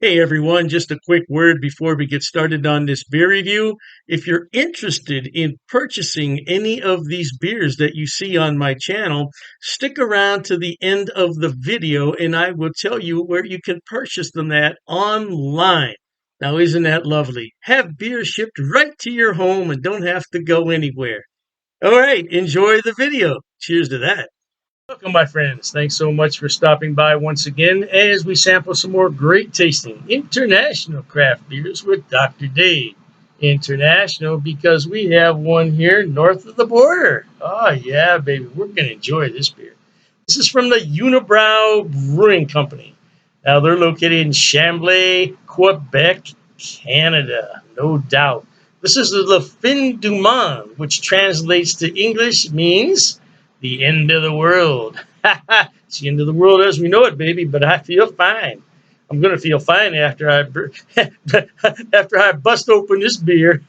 Hey everyone, just a quick word before we get started on this beer review. If you're interested in purchasing any of these beers that you see on my channel, stick around to the end of the video and I will tell you where you can purchase them at online. Now, isn't that lovely? Have beer shipped right to your home and don't have to go anywhere. All right, enjoy the video. Cheers to that. Welcome, my friends. Thanks so much for stopping by once again as we sample some more great tasting international craft beers with Dr. Dave. International because we have one here north of the border. Oh, yeah, baby. We're going to enjoy this beer. This is from the Unibroue Brewing Company. Now, they're located in Chambly, Quebec, Canada. No doubt. This is the Fin du Monde, which translates to English means the end of the world. It's the end of the world as we know it, baby, but I feel fine. I'm going to feel fine after after I bust open this beer.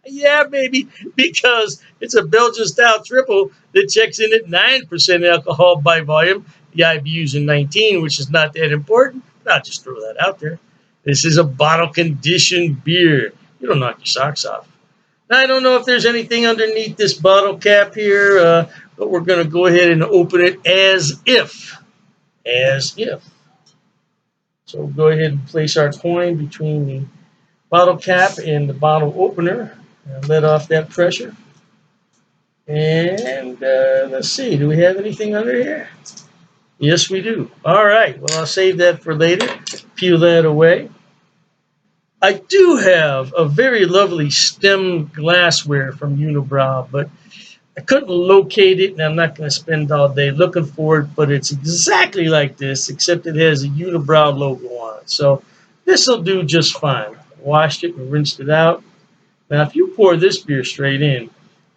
Yeah, baby, because it's a Belgian style triple that checks in at 9% alcohol by volume. The IBU's in 19, which is not that important. But I'll just throw that out there. This is a bottle conditioned beer. You don't knock your socks off. Now, I don't know if there's anything underneath this bottle cap here, but we're going to go ahead and open it as if. As if. So we'll go ahead and place our coin between the bottle cap and the bottle opener and let off that pressure. And let's see, do we have anything under here? Yes, we do. All right, well, I'll save that for later. Peel that away. I do have a very lovely stem glassware from Unibroue, but I couldn't locate it, and I'm not going to spend all day looking for it, but it's exactly like this, except it has a Unibroue logo on it. So this will do just fine. Washed it and rinsed it out. Now, if you pour this beer straight in,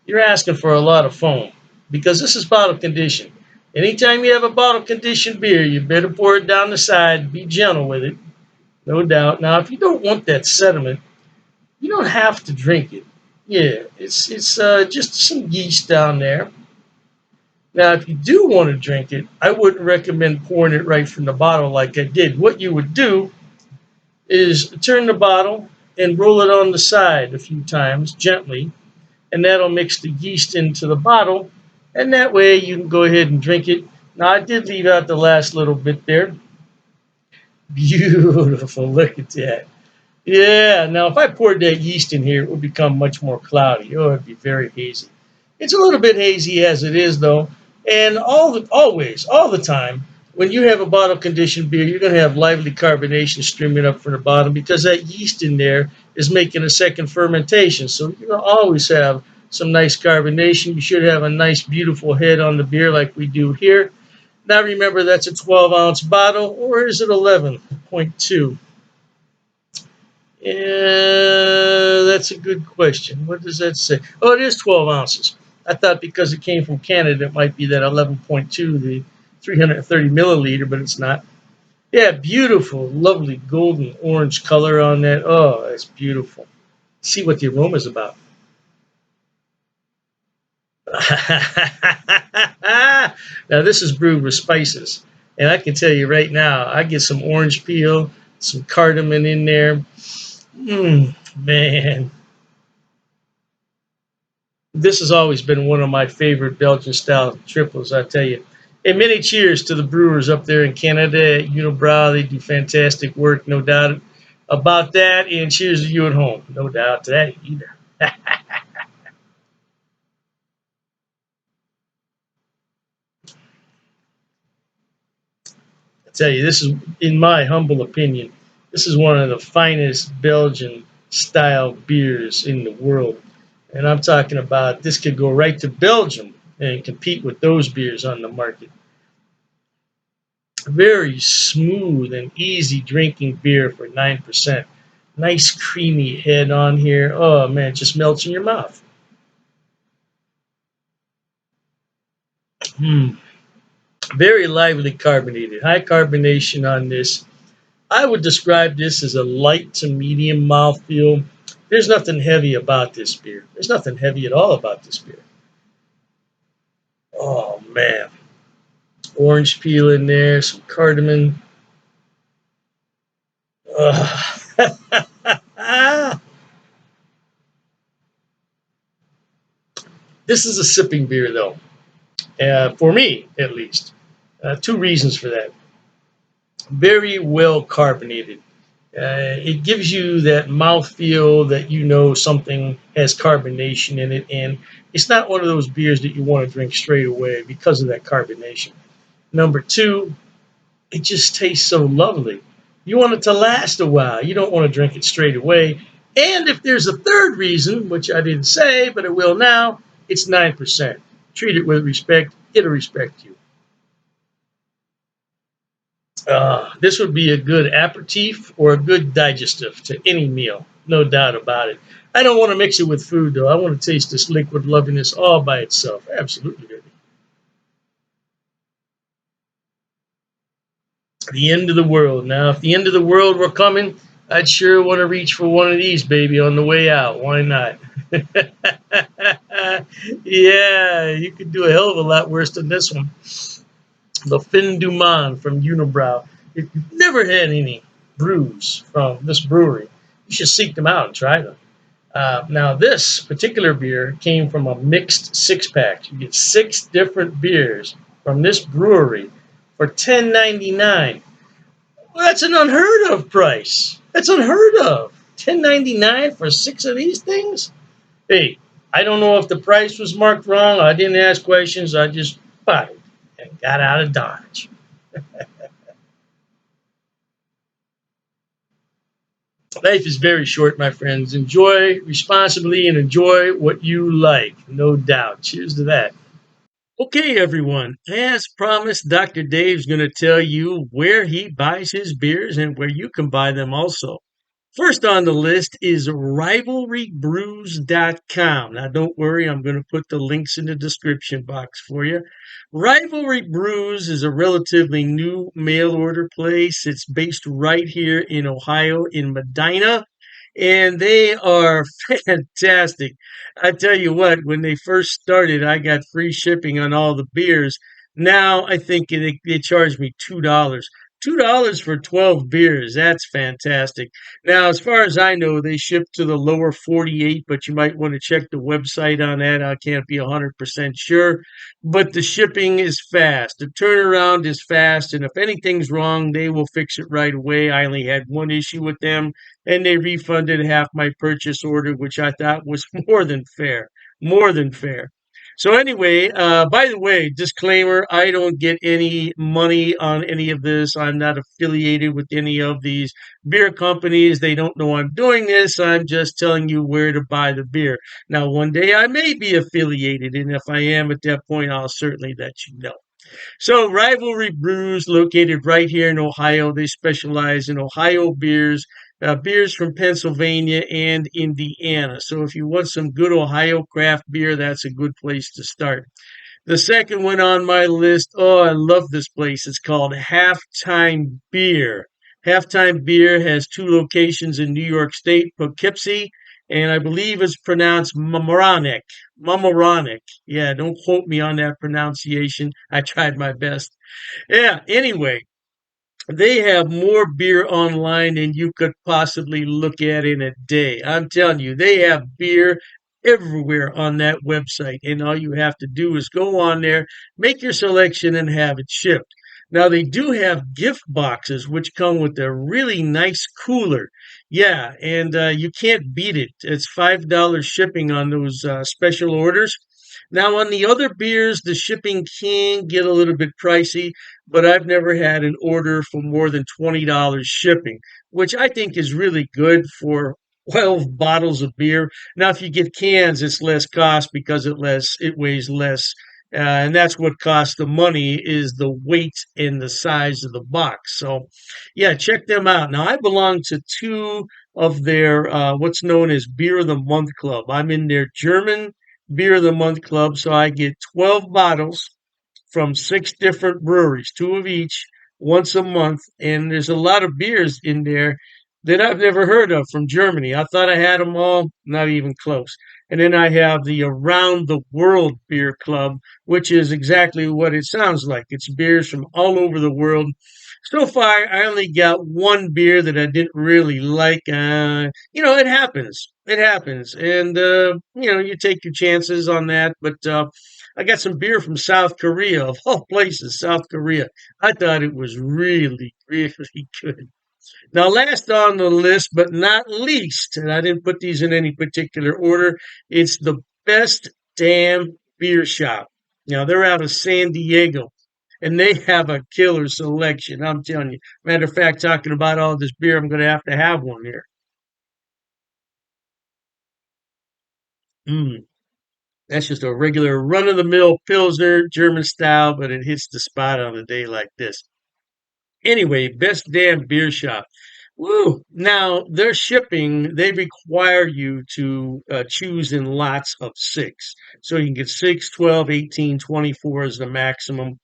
you're asking for a lot of foam because this is bottle conditioned. Anytime you have a bottle conditioned beer, you better pour it down the side. Be gentle with it, no doubt. Now, if you don't want that sediment, you don't have to drink it. Yeah, it's just some yeast down there. Now, if you do want to drink it, I wouldn't recommend pouring it right from the bottle like I did. What you would do is turn the bottle and roll it on the side a few times gently, and that'll mix the yeast into the bottle, and that way you can go ahead and drink it. Now, I did leave out the last little bit there. Beautiful, look at that. Yeah, now if I poured that yeast in here, it would become much more cloudy. Oh, it'd be very hazy. It's a little bit hazy as it is, though. And all the time, when you have a bottle conditioned beer, you're going to have lively carbonation streaming up from the bottom because that yeast in there is making a second fermentation. So you're going to always have some nice carbonation. You should have a nice, beautiful head on the beer like we do here. Now remember, that's a 12-ounce bottle, or is it 11.2? Yeah, that's a good question. What does that say? Oh, it is 12 ounces. I thought because it came from Canada, it might be that 11.2, the 330 milliliter, but it's not. Yeah, beautiful, lovely golden orange color on that. Oh, that's beautiful. See what the aroma is about. Now, this is brewed with spices. And I can tell you right now, I get some orange peel, some cardamom in there. Man, this has always been one of my favorite Belgian style triples, I tell you. And many cheers to the brewers up there in Canada at Unibroue. They do fantastic work, no doubt about that. And cheers to you at home, no doubt to that either. I tell you, this is, in my humble opinion, this is one of the finest Belgian style beers in the world. And I'm talking about this could go right to Belgium and compete with those beers on the market. Very smooth and easy drinking beer for 9%. Nice creamy head on here. Oh man, it just melts in your mouth. Mm. Very lively carbonated. High carbonation on this. I would describe this as a light to medium mouthfeel. There's nothing heavy about this beer. There's nothing heavy at all about this beer. Oh man. Orange peel in there, some cardamom. Ah, this is a sipping beer, though, for me at least. Two reasons for that. Very well carbonated. It gives you that mouthfeel that you know something has carbonation in it, and it's not one of those beers that you want to drink straight away because of that carbonation. Number two, it just tastes so lovely. You want it to last a while. You don't want to drink it straight away. And if there's a third reason, which I didn't say, but I will now, it's 9%. Treat it with respect, it'll respect you. This would be a good aperitif or a good digestive to any meal, no doubt about it. I don't want to mix it with food, though. I want to taste this liquid loveliness all by itself. Absolutely, baby. The end of the world. Now, if the end of the world were coming, I'd sure want to reach for one of these, baby, on the way out. Why not? Yeah, you could do a hell of a lot worse than this one. The Fin du Monde from Unibroue. If you've never had any brews from this brewery, you should seek them out and try them. Now, this particular beer came from a mixed six pack. You get six different beers from this brewery for $10.99. Well, that's an unheard of price. That's unheard of. $10.99 for six of these things? Hey, I don't know if the price was marked wrong. I didn't ask questions. I just bought it and got out of Dodge. Life is very short, my friends. Enjoy responsibly and enjoy what you like, no doubt. Cheers to that. Okay, everyone. As promised, Dr. Dave's going to tell you where he buys his beers and where you can buy them also. First on the list is rivalrybrews.com. Now, don't worry, I'm going to put the links in the description box for you. Rivalry Brews is a relatively new mail order place. It's based right here in Ohio, in Medina, and they are fantastic. I tell you what, when they first started, I got free shipping on all the beers. Now I think they charge me $2. $2 for 12 beers. That's fantastic. Now, as far as I know, they ship to the lower 48, but you might want to check the website on that. I can't be 100% sure. But the shipping is fast. The turnaround is fast. And if anything's wrong, they will fix it right away. I only had one issue with them, and they refunded half my purchase order, which I thought was more than fair. More than fair. So anyway, by the way, disclaimer, I don't get any money on any of this. I'm not affiliated with any of these beer companies. They don't know I'm doing this. I'm just telling you where to buy the beer. Now, one day I may be affiliated, and if I am at that point, I'll certainly let you know. So, Rivalry Brews, located right here in Ohio, they specialize in Ohio beers, beers from Pennsylvania and Indiana. So, if you want some good Ohio craft beer, that's a good place to start. The second one on my list, oh, I love this place. It's called Halftime Beer. Halftime Beer has two locations in New York State, Poughkeepsie, and I believe it's pronounced Mamaroneck. Mamaroneck. Yeah, don't quote me on that pronunciation. I tried my best. Yeah, anyway, they have more beer online than you could possibly look at in a day. I'm telling you, they have beer everywhere on that website. And all you have to do is go on there, make your selection, and have it shipped. Now, they do have gift boxes, which come with a really nice cooler. Yeah, and you can't beat it. It's $5 shipping on those special orders. Now, on the other beers, the shipping can get a little bit pricey, but I've never had an order for more than $20 shipping, which I think is really good for 12 bottles of beer. Now, if you get cans, it's less cost because it weighs less. And that's what costs the money is the weight and the size of the box. So, yeah, check them out. Now, I belong to two of their what's known as Beer of the Month Club. I'm in their German Beer of the Month Club, so I get 12 bottles from six different breweries, two of each, once a month. And there's a lot of beers in there that I've never heard of from Germany. I thought I had them all, not even close. And then I have the Around the World Beer Club, which is exactly what it sounds like. It's beers from all over the world. So far, I only got one beer that I didn't really like. It happens. It happens. And, you take your chances on that. But I got some beer from South Korea, of all places, South Korea. I thought it was really, really good. Now, last on the list, but not least, and I didn't put these in any particular order, it's the best damn beer shop. Now, they're out of San Diego, and they have a killer selection. I'm telling you. Matter of fact, talking about all this beer, I'm going to have one here. Mm, that's just a regular run of the mill Pilsner, German style, but it hits the spot on a day like this. Anyway, best damn beer shop. Woo! Now, their shipping, they require you to choose in lots of six. So you can get 6, 12, 18, 24 is the maximum.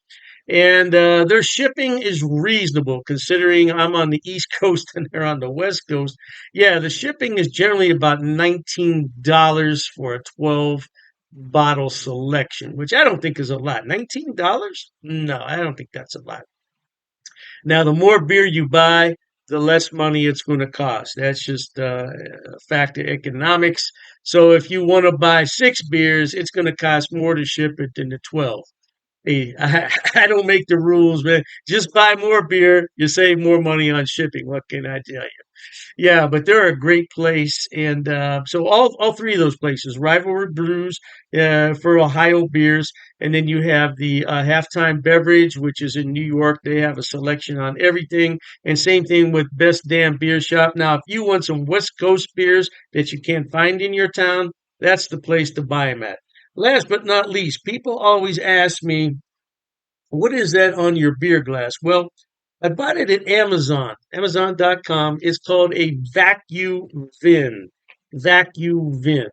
And their shipping is reasonable considering I'm on the East Coast and they're on the West Coast. Yeah, the shipping is generally about $19 for a 12 bottle selection, which I don't think is a lot. $19? No, I don't think that's a lot. Now, the more beer you buy, the less money it's going to cost. That's just a fact of economics. So if you want to buy six beers, it's going to cost more to ship it than the 12. Hey, I don't make the rules, man. Just buy more beer. You save more money on shipping. What can I tell you? Yeah, but they're a great place, and so all three of those places, Rivalry Brews for Ohio beers, and then you have the Halftime Beverage, which is in New York. They have a selection on everything, and same thing with Best Damn Beer Shop. Now, if you want some West Coast beers that you can't find in your town, that's the place to buy them at. Last but not least, people always ask me, what is that on your beer glass? Well, I bought it at Amazon, Amazon.com. It's called a vacuum vin. Vacuum vin.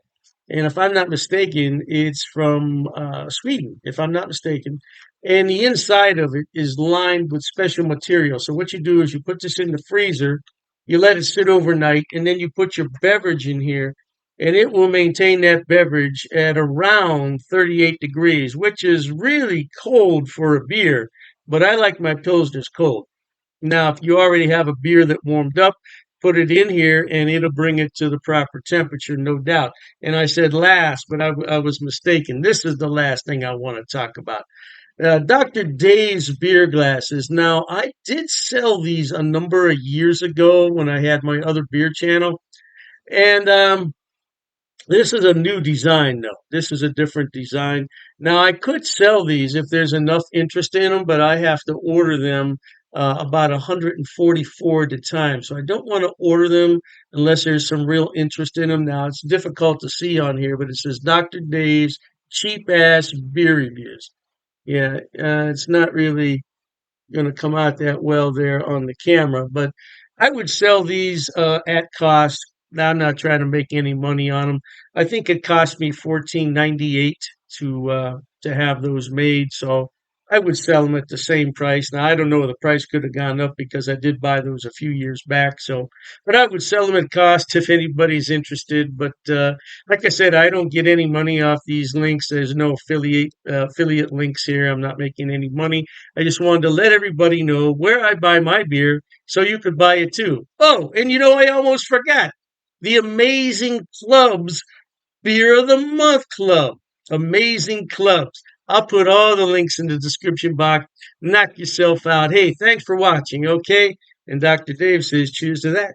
And if I'm not mistaken, it's from Sweden, if I'm not mistaken. And the inside of it is lined with special material. So what you do is you put this in the freezer, you let it sit overnight, and then you put your beverage in here, and it will maintain that beverage at around 38 degrees, which is really cold for a beer. But I like my pilsners cold. Now, if you already have a beer that warmed up, put it in here and it'll bring it to the proper temperature, no doubt. And I said last, but I was mistaken. This is the last thing I want to talk about. Dr. Dave's beer glasses. Now, I did sell these a number of years ago when I had my other beer channel. And this is a new design, though. This is a different design. Now, I could sell these if there's enough interest in them, but I have to order them about 144 at a time. So I don't want to order them unless there's some real interest in them. Now, it's difficult to see on here, but it says Dr. Dave's cheap ass beer reviews. Yeah, it's not really going to come out that well there on the camera. But I would sell these at cost. Now, I'm not trying to make any money on them. I think it cost me 14.98 to have those made. So I would sell them at the same price. Now I don't know, the price could have gone up because I did buy those a few years back. So, but I would sell them at cost if anybody's interested. But like I said, I don't get any money off these links. There's no affiliate links here. I'm not making any money. I just wanted to let everybody know where I buy my beer so you could buy it too. Oh, and I almost forgot the Amazing Clubs Beer of the Month Club. Amazing clubs. I'll put all the links in the description box. Knock yourself out. Hey, thanks for watching, okay? And Dr. Dave says cheers to that.